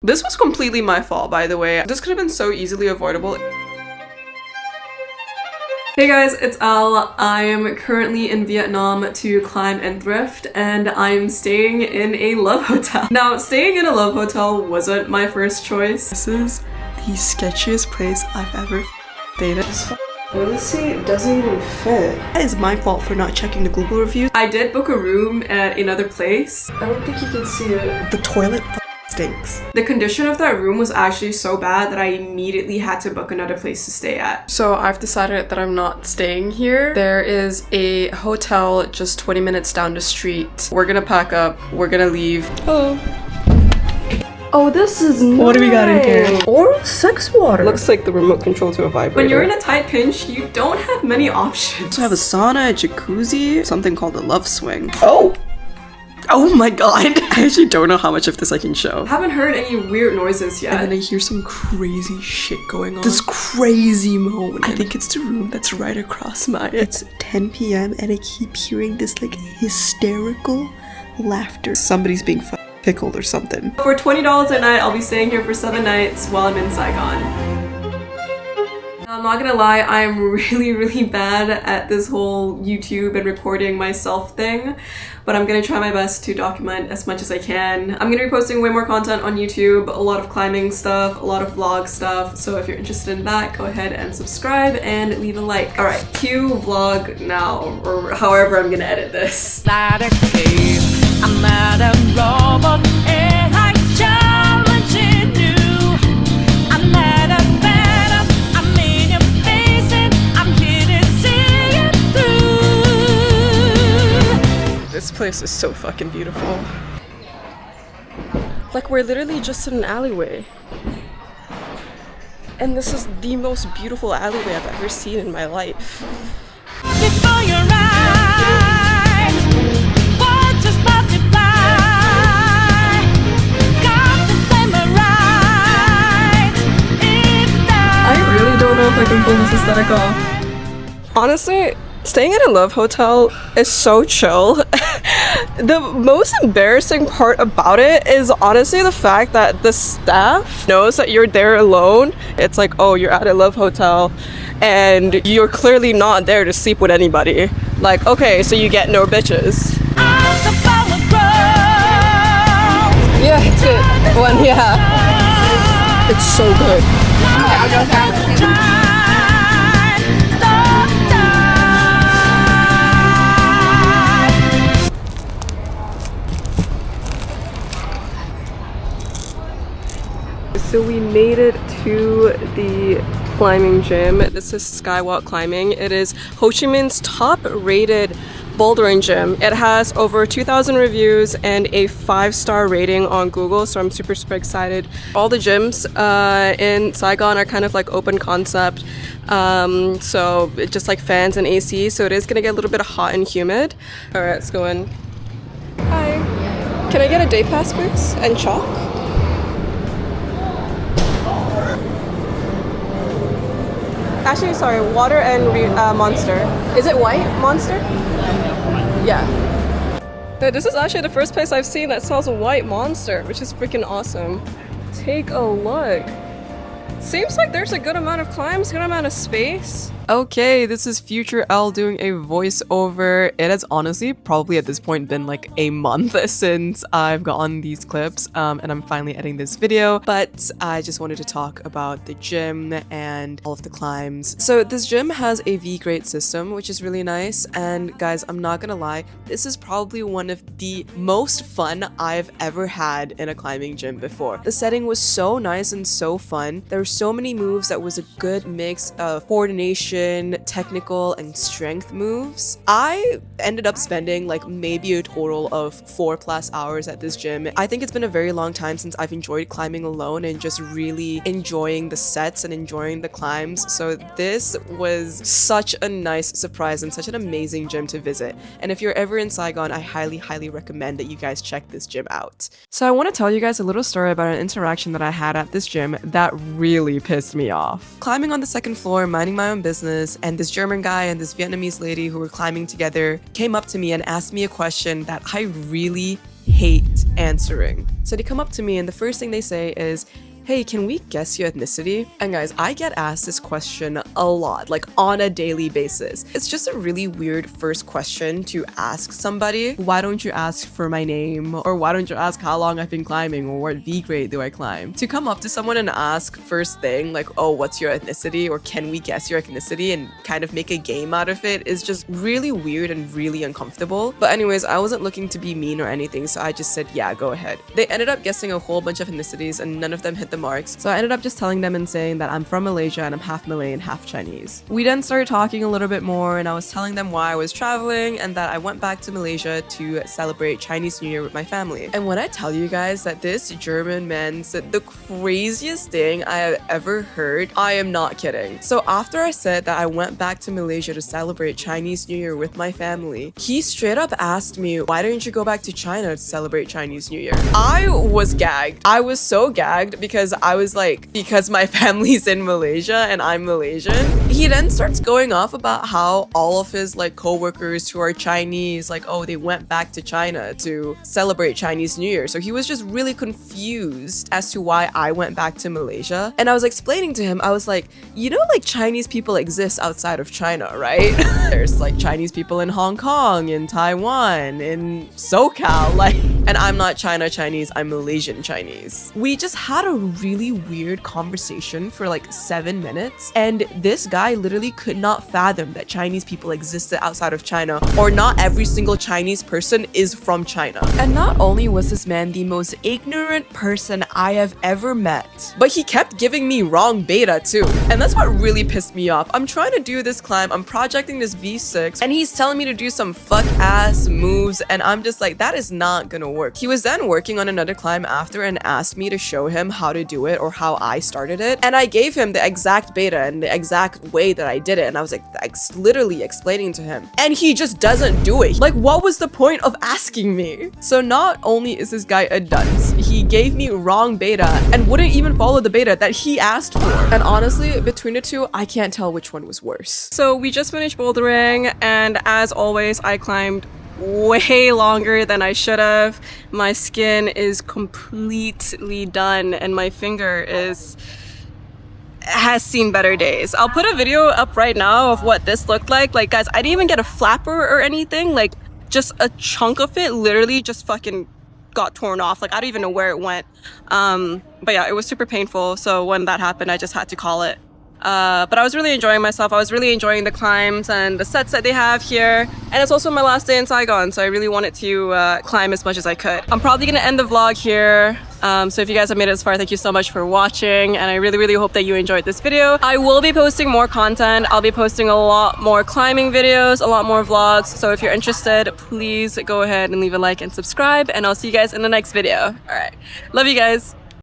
This was completely my fault, by the way. This could have been so easily avoidable. Hey guys, it's Elle. I am currently in Vietnam to climb and thrift, and I'm staying in a love hotel. Now, staying in a love hotel wasn't my first choice. This is the sketchiest place I've ever stayed at. This policy doesn't even fit. That is my fault for not checking the Google reviews. I did book a room at another place. I don't think you can see it. The toilet stinks. The condition of that room was actually so bad that I immediately had to book another place to stay at. So I've decided that I'm not staying here. There is a hotel just 20 minutes down the street. We're gonna pack up, we're gonna leave. Hello. Oh, this is nice. What do we got in here? Oral sex water. Looks like the remote control to a vibrator. When you're in a tight pinch, you don't have many options. I have a sauna, a jacuzzi, something called a love swing. Oh my god. I actually don't know how much of this I can show. Haven't heard any weird noises yet. And then I hear some crazy shit going on. This crazy moan. I think it's the room that's right across mine. It's 10 p.m. and I keep hearing this like hysterical laughter. Somebody's being pickled or something. For $20 a night, I'll be staying here for 7 nights while I'm in Saigon. I'm not gonna lie, I'm really bad at this whole YouTube and recording myself thing, but I'm gonna try my best to document as much as I can. I'm gonna be posting way more content on YouTube, a lot of climbing stuff, a lot of vlog stuff, so if you're interested in that, go ahead and subscribe and leave a like. Alright, cue vlog now, or however I'm gonna edit this. I'm not a robot and I challenge you. I'm not a phantom, I'm in your face and I'm here to see it through. This place is so fucking beautiful. Like, we're literally just in an alleyway. And this is the most beautiful alleyway I've ever seen in my life. Before your eyes. I don't know if I can pull this aesthetic off. Honestly, staying in a love hotel is so chill. The most embarrassing part about it is honestly the fact that the staff knows that you're there alone. It's like, oh, you're at a love hotel and you're clearly not there to sleep with anybody. Like, okay, so you get no bitches. Yeah, it's good. One, yeah. It's so good. So we made it to the climbing gym. This is Skywalk Climbing. It is Ho Chi Minh's top rated bouldering gym. It has over 2,000 reviews and a 5-star rating on Google, so I'm super excited. All the gyms in Saigon are kind of like open concept, so it's just like fans and AC, so it is gonna get a little bit hot and humid. All right, let's go in. Hi, can I get a day pass please? And chalk? Actually, sorry, water and Monster. Is it white Monster? Yeah. This is actually the first place I've seen that sells a white Monster, which is freaking awesome. Take a look. Seems like there's a good amount of climbs, good amount of space. Okay, this is future Elle doing a voiceover. It has honestly probably at this point been like a month since I've gotten these clips and I'm finally editing this video, but I just wanted to talk about the gym and all of the climbs. So this gym has a V-grade system, which is really nice, and guys, I'm not gonna lie, this is probably one of the most fun I've ever had in a climbing gym before. The setting was so nice and so fun. There were so many moves that was a good mix of coordination, technical, and strength moves. I ended up spending like maybe a total of 4+ hours at this gym. I think it's been a very long time since I've enjoyed climbing alone and just really enjoying the sets and enjoying the climbs. So this was such a nice surprise and such an amazing gym to visit. And if you're ever in Saigon, I highly recommend that you guys check this gym out. So I want to tell you guys a little story about an interaction that I had at this gym that really pissed me off. Climbing on the 2nd floor, minding my own business, and this German guy and this Vietnamese lady who were climbing together came up to me and asked me a question that I really hate answering. So they come up to me and the first thing they say is, hey, can we guess your ethnicity? And guys, I get asked this question a lot, like on a daily basis. It's just a really weird first question to ask somebody. Why don't you ask for my name? Or why don't you ask how long I've been climbing? Or what V grade do I climb? To come up to someone and ask first thing, like, oh, what's your ethnicity? Or can we guess your ethnicity? And kind of make a game out of it is just really weird and really uncomfortable. But anyways, I wasn't looking to be mean or anything, so I just said, yeah, go ahead. They ended up guessing a whole bunch of ethnicities and none of them hit the marks. So I ended up just telling them and saying that I'm from Malaysia and I'm half Malay and half Chinese. We then started talking a little bit more and I was telling them why I was traveling and that I went back to Malaysia to celebrate Chinese New Year with my family. And when I tell you guys that this German man said the craziest thing I have ever heard, I am not kidding. So after I said that I went back to Malaysia to celebrate Chinese New Year with my family, he straight up asked me, why don't you go back to China to celebrate Chinese New Year? I was gagged. I was so gagged because I was like, because my family's in Malaysia and I'm Malaysian. He then starts going off about how all of his like co-workers who are Chinese, like, oh, they went back to China to celebrate Chinese New Year. So he was just really confused as to why I went back to Malaysia. And I was explaining to him, I was like, you know, like Chinese people exist outside of China, right? There's like Chinese people in Hong Kong, in Taiwan, in SoCal, like, and I'm not China Chinese, I'm Malaysian Chinese. We just had a really weird conversation for like 7 minutes, and this guy literally could not fathom that Chinese people existed outside of China, or not every single Chinese person is from China. And not only was this man the most ignorant person I have ever met, but he kept giving me wrong beta too. And that's what really pissed me off. I'm trying to do this climb, I'm projecting this V6, and he's telling me to do some fuck ass moves, and I'm just like, that is not gonna work. He was then working on another climb after and asked me to show him how to do it or how I started it, and I gave him the exact beta and the exact way that I did it, and I was like literally explaining to him, and he just doesn't do it. Like, what was the point of asking me? So not only is this guy a dunce, he gave me wrong beta and wouldn't even follow the beta that he asked for. And honestly, between the two, I can't tell which one was worse. So we just finished bouldering, and as always, I climbed way longer than I should have. My skin is completely done and my finger has seen better days. I'll put a video up right now of what this looked like. Like, guys, I didn't even get a flapper or anything. Like, just a chunk of it literally just fucking got torn off. Like, I don't even know where it went. But yeah, it was super painful. So when that happened, I just had to call it. But I was really enjoying myself. I was really enjoying the climbs and the sets that they have here. And it's also my last day in Saigon, so I really wanted to climb as much as I could. I'm probably gonna end the vlog here. So if you guys have made it this far, thank you so much for watching, and I really hope that you enjoyed this video. I will be posting more content. I'll be posting a lot more climbing videos, a lot more vlogs. So if you're interested, please go ahead and leave a like and subscribe, and I'll see you guys in the next video. All right, love you guys.